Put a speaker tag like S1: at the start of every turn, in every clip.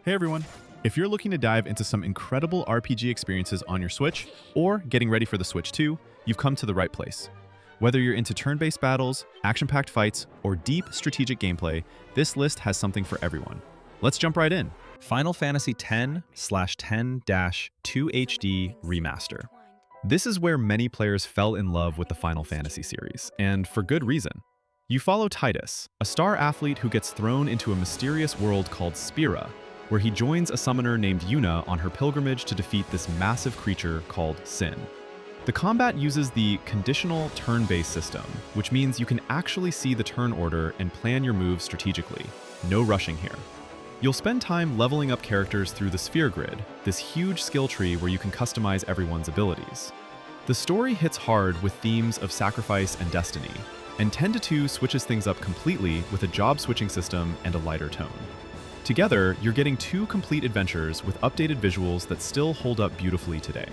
S1: Hey everyone! If you're looking to dive into some incredible RPG experiences on your Switch, or getting ready for the Switch 2, you've come to the right place. Whether you're into turn-based battles, action-packed fights, or deep strategic gameplay, this list has something for everyone. Let's jump right in.
S2: Final Fantasy X/10-2HD Remaster. This is where many players fell in love with the Final Fantasy series, and for good reason. You follow Titus, a star athlete who gets thrown into a mysterious world called Spira, where he joins a summoner named Yuna on her pilgrimage to defeat this massive creature called Sin. The combat uses the conditional turn-based system, which means you can actually see the turn order and plan your moves strategically. No rushing here. You'll spend time leveling up characters through the Sphere Grid, this huge skill tree where you can customize everyone's abilities. The story hits hard with themes of sacrifice and destiny, and 10-2 switches things up completely with a job-switching system and a lighter tone. Together, you're getting two complete adventures with updated visuals that still hold up beautifully today.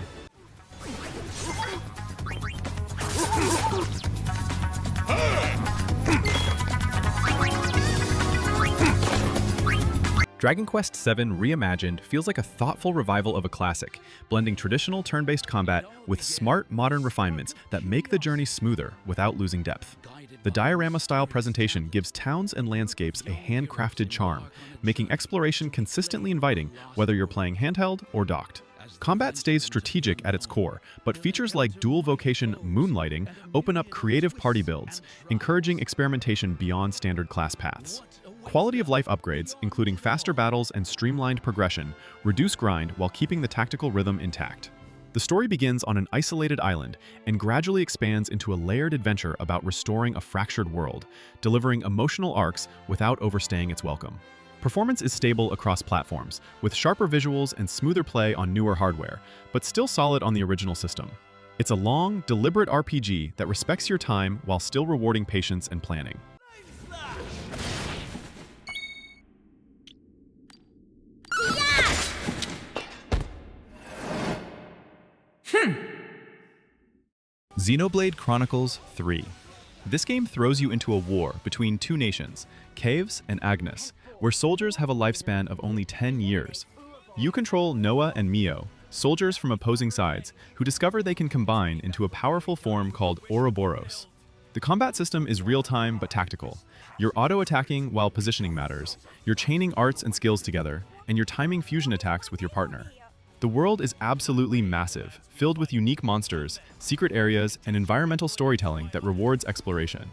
S2: Dragon Quest VII Reimagined feels like a thoughtful revival of a classic, blending traditional turn-based combat with smart, modern refinements that make the journey smoother without losing depth. The diorama-style presentation gives towns and landscapes a handcrafted charm, making exploration consistently inviting whether you're playing handheld or docked. Combat stays strategic at its core, but features like dual-vocation moonlighting open up creative party builds, encouraging experimentation beyond standard class paths. Quality of life upgrades, including faster battles and streamlined progression, reduce grind while keeping the tactical rhythm intact. The story begins on an isolated island and gradually expands into a layered adventure about restoring a fractured world, delivering emotional arcs without overstaying its welcome. Performance is stable across platforms, with sharper visuals and smoother play on newer hardware, but still solid on the original system. It's a long, deliberate RPG that respects your time while still rewarding patience and planning. Xenoblade Chronicles 3. This game throws you into a war between two nations, Caves and Agnes, where soldiers have a lifespan of only 10 years. You control Noah and Mio, soldiers from opposing sides, who discover they can combine into a powerful form called Ouroboros. The combat system is real-time but tactical. You're auto-attacking while positioning matters, you're chaining arts and skills together, and you're timing fusion attacks with your partner. The world is absolutely massive, filled with unique monsters, secret areas, and environmental storytelling that rewards exploration.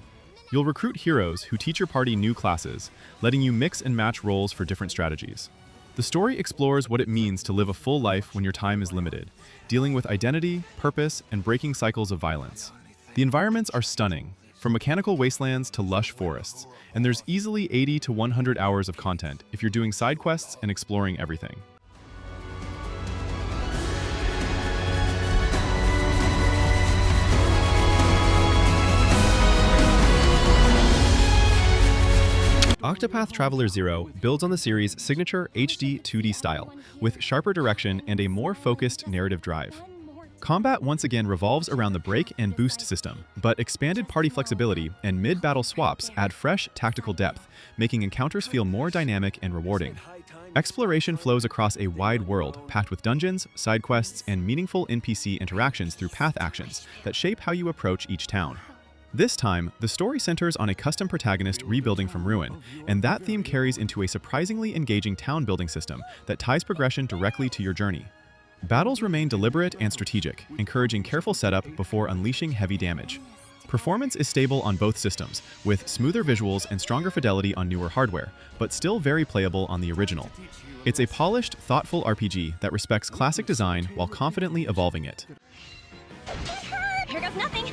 S2: You'll recruit heroes who teach your party new classes, letting you mix and match roles for different strategies. The story explores what it means to live a full life when your time is limited, dealing with identity, purpose, and breaking cycles of violence. The environments are stunning, from mechanical wastelands to lush forests, and there's easily 80 to 100 hours of content if you're doing side quests and exploring everything. Octopath Traveler 0 builds on the series' signature HD 2D style, with sharper direction and a more focused narrative drive. Combat once again revolves around the break and boost system, but expanded party flexibility and mid-battle swaps add fresh tactical depth, making encounters feel more dynamic and rewarding. Exploration flows across a wide world, packed with dungeons, side quests, and meaningful NPC interactions through path actions that shape how you approach each town. This time, the story centers on a custom protagonist rebuilding from ruin, and that theme carries into a surprisingly engaging town-building system that ties progression directly to your journey. Battles remain deliberate and strategic, encouraging careful setup before unleashing heavy damage. Performance is stable on both systems, with smoother visuals and stronger fidelity on newer hardware, but still very playable on the original. It's a polished, thoughtful RPG that respects classic design while confidently evolving it.
S3: Here goes nothing.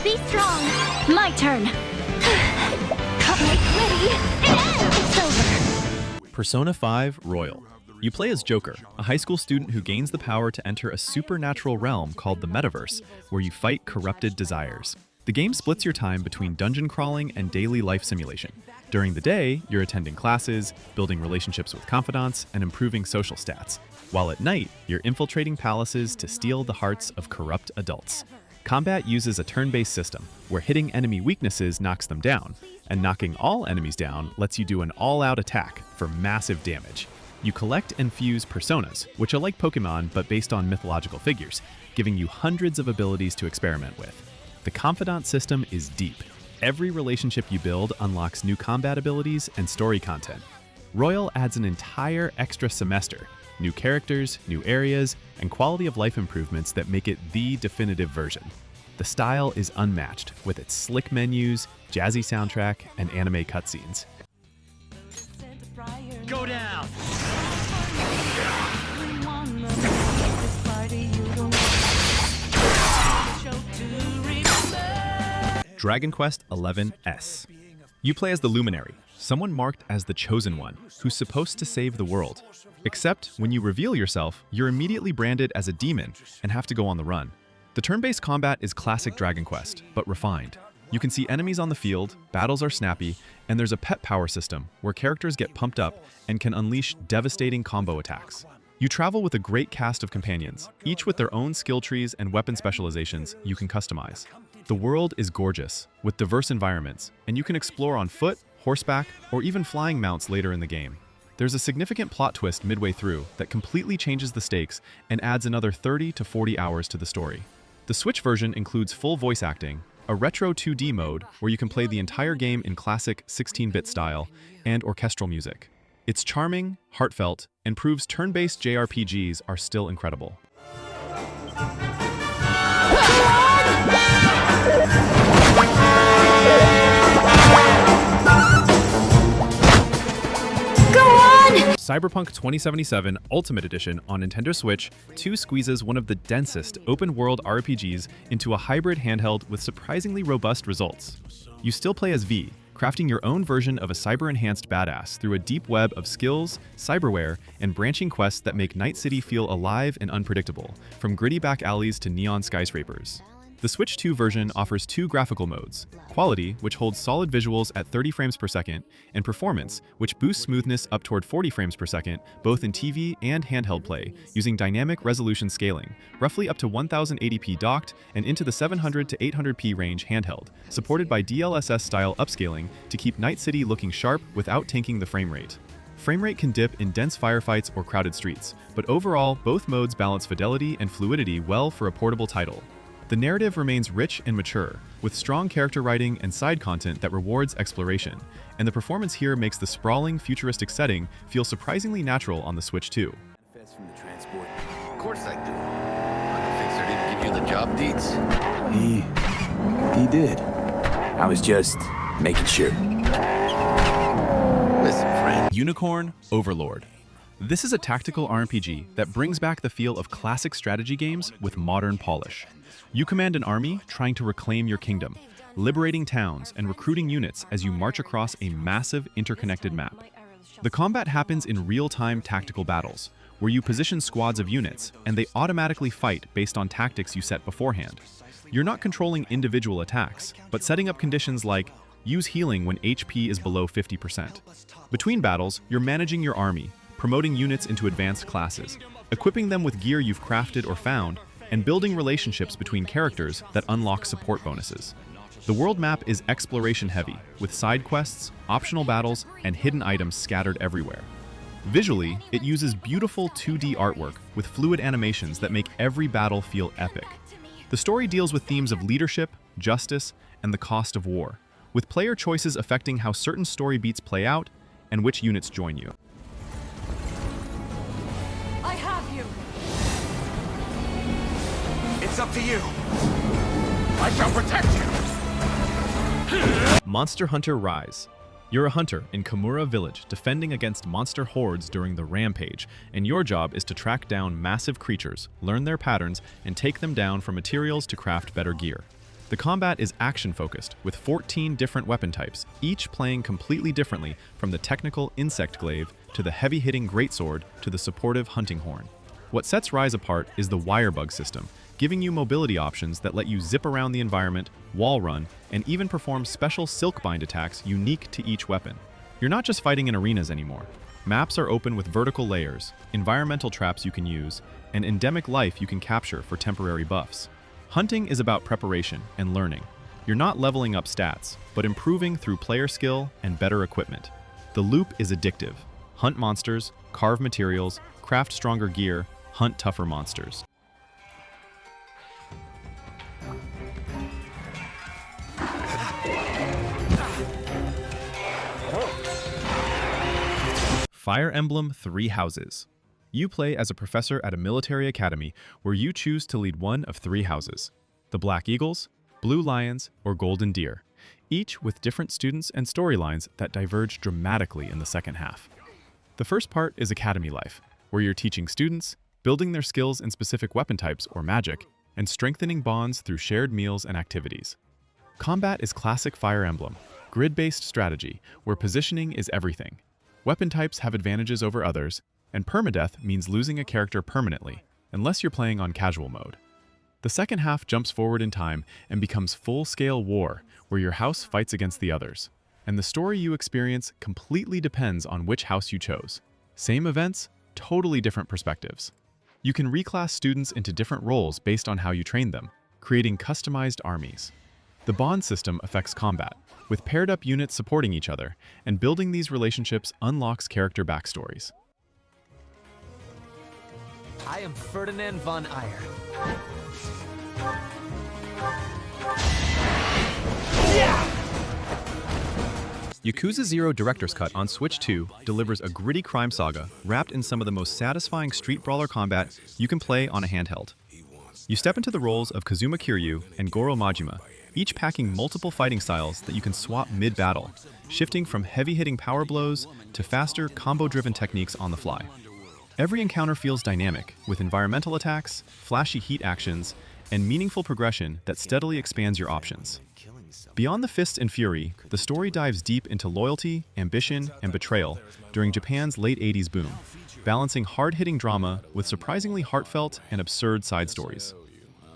S3: Be strong. My turn. Ready. It's over.
S2: Persona 5 Royal. You play as Joker, a high school student who gains the power to enter a supernatural realm called the Metaverse, where you fight corrupted desires. The game splits your time between dungeon crawling and daily life simulation. During the day, you're attending classes, building relationships with confidants, and improving social stats. While at night, you're infiltrating palaces to steal the hearts of corrupt adults.
S1: Combat uses a turn-based system, where hitting enemy weaknesses knocks them down, and knocking all enemies down lets you do an all-out attack for massive damage. You collect and fuse personas, which are like Pokemon but based on mythological figures, giving you hundreds of abilities to experiment with. The Confidant system is deep. Every relationship you build unlocks new combat abilities and story content. Royal adds an entire extra semester, new characters, new areas, and quality of life improvements that make it the definitive version. The style is unmatched, with its slick menus, jazzy soundtrack, and anime cutscenes.
S4: Go down!
S2: Dragon Quest XI-S. You play as the Luminary, someone marked as the Chosen One, who's supposed to save the world. Except, when you reveal yourself, you're immediately branded as a demon and have to go on the run. The turn-based combat is classic Dragon Quest, but refined. You can see enemies on the field, battles are snappy, and there's a pet power system where characters get pumped up and can unleash devastating combo attacks. You travel with a great cast of companions, each with their own skill trees and weapon specializations you can customize. The world is gorgeous, with diverse environments, and you can explore on foot, horseback, or even flying mounts later in the game. There's a significant plot twist midway through that completely changes the stakes and adds another 30 to 40 hours to the story. The Switch version includes full voice acting, a retro 2D mode where you can play the entire game in classic 16-bit style, and orchestral music. It's charming, heartfelt, and proves turn-based JRPGs are still incredible. Cyberpunk 2077 Ultimate Edition on Nintendo Switch 2 squeezes one of the densest open-world RPGs into a hybrid handheld with surprisingly robust results. You still play as V, crafting your own version of a cyber-enhanced badass through a deep web of skills, cyberware, and branching quests that make Night City feel alive and unpredictable, from gritty back alleys to neon skyscrapers. The Switch 2 version offers 2 graphical modes: Quality, which holds solid visuals at 30 frames per second, and Performance, which boosts smoothness up toward 40 frames per second, both in TV and handheld play, using dynamic resolution scaling, roughly up to 1080p docked and into the 700 to 800p range handheld, supported by DLSS-style upscaling to keep Night City looking sharp without tanking the frame rate. Frame rate can dip in dense firefights or crowded streets, but overall, both modes balance fidelity and fluidity well for a portable title. The narrative remains rich and mature, with strong character writing and side content that rewards exploration, and the performance here makes the sprawling, futuristic setting feel surprisingly natural on the Switch 2.
S4: From the transport. Of course I do. On the fixer didn't give you the job deeds?
S5: He did. I was just making sure.
S4: Listen, friend.
S2: Unicorn Overlord. This is a tactical RPG that brings back the feel of classic strategy games with modern polish. You command an army trying to reclaim your kingdom, liberating towns and recruiting units as you march across a massive interconnected map. The combat happens in real-time tactical battles, where you position squads of units and they automatically fight based on tactics you set beforehand. You're not controlling individual attacks, but setting up conditions like use healing when HP is below 50%. Between battles, you're managing your army, promoting units into advanced classes, equipping them with gear you've crafted or found, and building relationships between characters that unlock support bonuses. The world map is exploration-heavy, with side quests, optional battles, and hidden items scattered everywhere. Visually, it uses beautiful 2D artwork with fluid animations that make every battle feel epic. The story deals with themes of leadership, justice, and the cost of war, with player choices affecting how certain story beats play out and which units join you.
S6: I have you!
S4: It's up to you. I shall protect you.
S2: Monster Hunter Rise. You're a hunter in Kamura Village defending against monster hordes during the Rampage, and your job is to track down massive creatures, learn their patterns, and take them down for materials to craft better gear. The combat is action-focused, with 14 different weapon types, each playing completely differently, from the technical insect glaive to the heavy-hitting greatsword to the supportive hunting horn. What sets Rise apart is the wirebug system, giving you mobility options that let you zip around the environment, wall run, and even perform special silkbind attacks unique to each weapon. You're not just fighting in arenas anymore. Maps are open with vertical layers, environmental traps you can use, and endemic life you can capture for temporary buffs. Hunting is about preparation and learning. You're not leveling up stats, but improving through player skill and better equipment. The loop is addictive. Hunt monsters, carve materials, craft stronger gear, hunt tougher monsters. Fire Emblem Three Houses. You play as a professor at a military academy where you choose to lead one of three houses: the Black Eagles, Blue Lions, or Golden Deer, each with different students and storylines that diverge dramatically in the second half. The first part is academy life, where you're teaching students, building their skills in specific weapon types or magic, and strengthening bonds through shared meals and activities. Combat is classic Fire Emblem, grid-based strategy, where positioning is everything. Weapon types have advantages over others, and permadeath means losing a character permanently, unless you're playing on casual mode. The second half jumps forward in time and becomes full-scale war, where your house fights against the others, and the story you experience completely depends on which house you chose. Same events, totally different perspectives. You can reclass students into different roles based on how you train them, creating customized armies. The bond system affects combat, with paired-up units supporting each other, and building these relationships unlocks character backstories.
S6: I am Ferdinand von Ayer.
S2: Yakuza 0 Director's Cut on Switch 2 delivers a gritty crime saga wrapped in some of the most satisfying street brawler combat you can play on a handheld. You step into the roles of Kazuma Kiryu and Goro Majima, each packing multiple fighting styles that you can swap mid-battle, shifting from heavy-hitting power blows to faster, combo-driven techniques on the fly. Every encounter feels dynamic, with environmental attacks, flashy heat actions, and meaningful progression that steadily expands your options. Beyond the fists and fury, the story dives deep into loyalty, ambition, and betrayal during Japan's late 80s boom, balancing hard-hitting drama with surprisingly heartfelt and absurd side stories.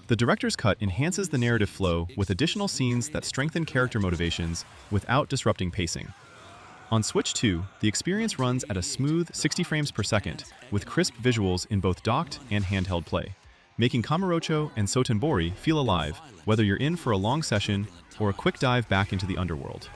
S2: The director's cut enhances the narrative flow with additional scenes that strengthen character motivations without disrupting pacing. On Switch 2, the experience runs at a smooth 60 frames per second with crisp visuals in both docked and handheld play, making Kamurocho and Sotenbori feel alive, whether you're in for a long session or a quick dive back into the underworld.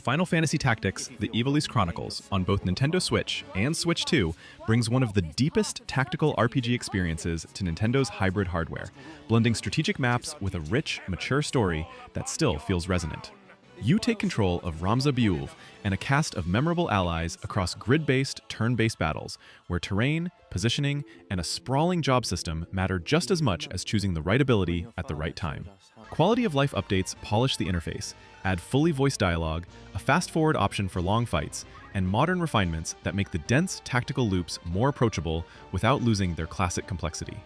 S2: Final Fantasy Tactics: The Ivalice Chronicles on both Nintendo Switch and Switch 2 brings one of the deepest tactical RPG experiences to Nintendo's hybrid hardware, blending strategic maps with a rich, mature story that still feels resonant. You take control of Ramza Beulve and a cast of memorable allies across grid-based, turn-based battles, where terrain, positioning, and a sprawling job system matter just as much as choosing the right ability at the right time. Quality of life updates polish the interface, add fully voiced dialogue, a fast-forward option for long fights, and modern refinements that make the dense tactical loops more approachable without losing their classic complexity.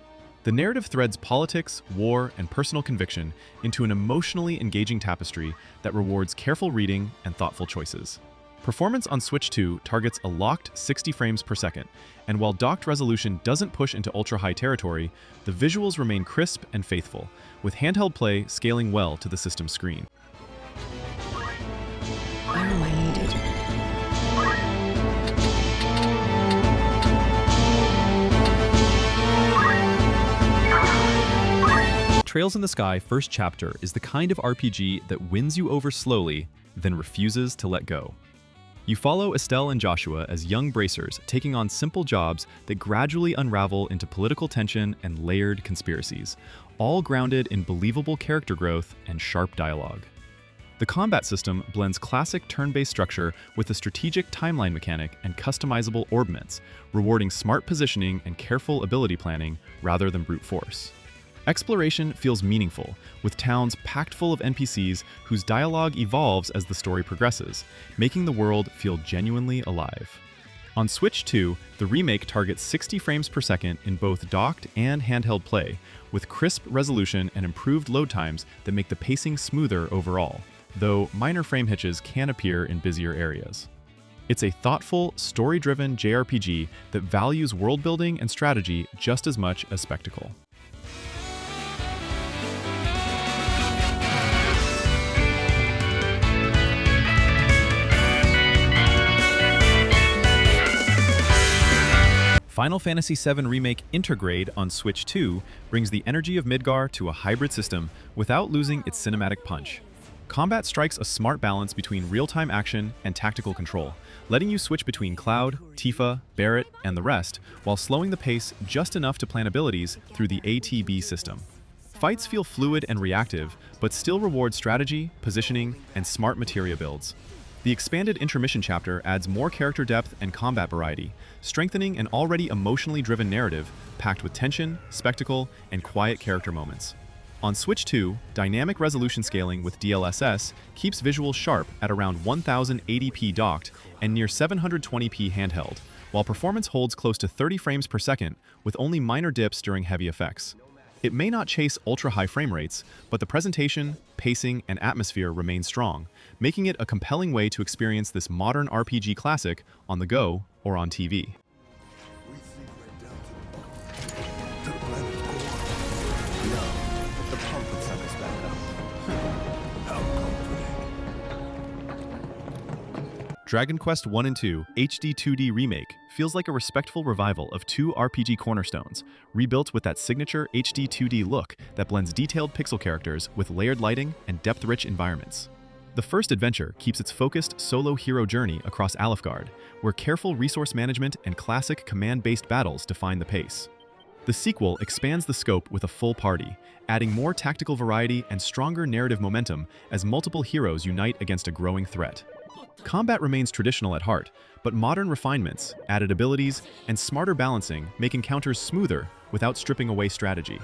S2: The narrative threads politics, war, and personal conviction into an emotionally engaging tapestry that rewards careful reading and thoughtful choices. Performance on Switch 2 targets a locked 60 frames per second, and while docked resolution doesn't push into ultra-high territory, the visuals remain crisp and faithful, with handheld play scaling well to the system's screen.
S7: Where am I needed?
S2: Trails in the Sky First Chapter is the kind of RPG that wins you over slowly, then refuses to let go. You follow Estelle and Joshua as young bracers taking on simple jobs that gradually unravel into political tension and layered conspiracies, all grounded in believable character growth and sharp dialogue. The combat system blends classic turn-based structure with a strategic timeline mechanic and customizable orbments, rewarding smart positioning and careful ability planning rather than brute force. Exploration feels meaningful, with towns packed full of NPCs whose dialogue evolves as the story progresses, making the world feel genuinely alive. On Switch 2, the remake targets 60 frames per second in both docked and handheld play, with crisp resolution and improved load times that make the pacing smoother overall, though minor frame hitches can appear in busier areas. It's a thoughtful, story-driven JRPG that values world-building and strategy just as much as spectacle. Final Fantasy VII Remake Intergrade on Switch 2 brings the energy of Midgar to a hybrid system without losing its cinematic punch. Combat strikes a smart balance between real-time action and tactical control, letting you switch between Cloud, Tifa, Barret, and the rest, while slowing the pace just enough to plan abilities through the ATB system. Fights feel fluid and reactive, but still reward strategy, positioning, and smart materia builds. The expanded intermission chapter adds more character depth and combat variety, strengthening an already emotionally driven narrative packed with tension, spectacle, and quiet character moments. On Switch 2, dynamic resolution scaling with DLSS keeps visuals sharp at around 1080p docked and near 720p handheld, while performance holds close to 30 frames per second with only minor dips during heavy effects. It may not chase ultra-high frame rates, but the presentation, pacing, and atmosphere remain strong, making it a compelling way to experience this modern RPG classic on the go or on TV. Dragon Quest I and II HD 2D Remake feels like a respectful revival of two RPG cornerstones, rebuilt with that signature HD 2D look that blends detailed pixel characters with layered lighting and depth-rich environments. The first adventure keeps its focused solo hero journey across Alfgard, where careful resource management and classic command-based battles define the pace. The sequel expands the scope with a full party, adding more tactical variety and stronger narrative momentum as multiple heroes unite against a growing threat. Combat remains traditional at heart, but modern refinements, added abilities, and smarter balancing make encounters smoother without stripping away strategy.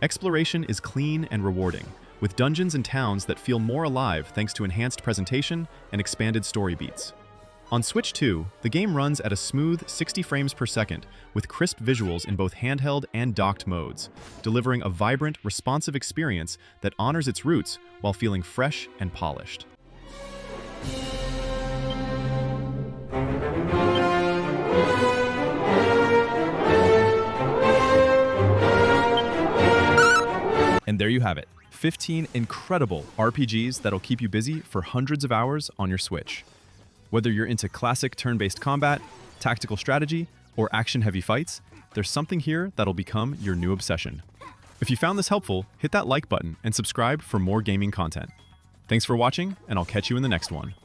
S2: Exploration is clean and rewarding, with dungeons and towns that feel more alive thanks to enhanced presentation and expanded story beats. On Switch 2, the game runs at a smooth 60 frames per second with crisp visuals in both handheld and docked modes, delivering a vibrant, responsive experience that honors its roots while feeling fresh and polished. And there you have it, 15 incredible RPGs that'll keep you busy for hundreds of hours on your Switch. Whether you're into classic turn-based combat, tactical strategy, or action-heavy fights, there's something here that'll become your new obsession. If you found this helpful, hit that like button and subscribe for more gaming content. Thanks for watching, and I'll catch you in the next one.